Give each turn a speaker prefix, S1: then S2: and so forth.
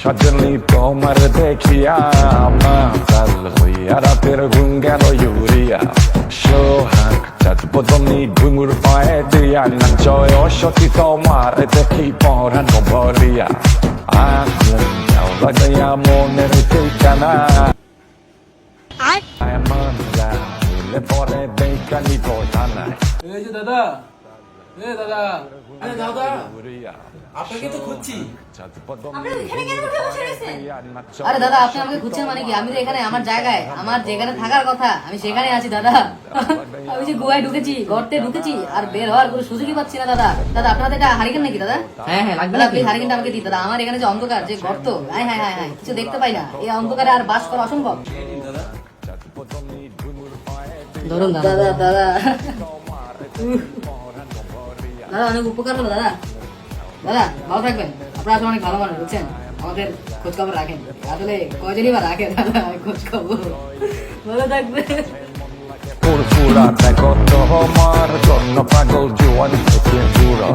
S1: সজনী তোমার দেখিয়া মাতাল হইয়া রাতের ঘুম গেল ইউরিয়া সোহাগ চাঁদ বদনি ঘুঙুর পায়ে দিয়া নাচয় অসতি তোমার দেখি পরানো ভরিয়া আগুন যাও লাগাইয়া মনের ঠিকানা পরে বেকানি বোঝানায়
S2: এই যে দাদা, এ দাদা, আরে দাদা, আপনাকে তো খুঁজছি।
S3: আরে দাদা, আপনি আমাকে খুঁজছেন মানে কি? আমি তো এখানে আমার জায়গায়, আমার যেখানে থাকার কথা আমি সেখানে আছি দাদা। আমি যে গুহায় ঢুকেছি, গর্তে ঢুকেছি, আর বের হওয়ার কোনো সুযোগই পাচ্ছি না দাদা। দাদা আপনাদের এটা হারিকেন নাকি দাদা?
S4: হ্যাঁ হ্যাঁ লাগবে
S3: আপনি হারিকেনটা আমাকে দিন দাদা। আমার এখানে যে অন্ধকার, যে গর্ত, হায় হায় হায় হায়, কিছু দেখতে পাই না। এই অন্ধকারে আর বাস করা অসম্ভব।
S4: ধরুন
S3: দাদা দাদা দাদা অনেক উপকার হলো দাদা। দাদা ভালো থাকবেন, আপনারা আসলে অনেক ভালো মানুষ বুঝছেন, আমাদের খোঁজ খবর রাখেন। আসলে কয়জনই বা রাখে দাদা খোঁজ খবর। ভালো থাকবে।
S1: ফুরফুরা দেখো তোমার জন্য পাগল জোয়ান থেকে পুরো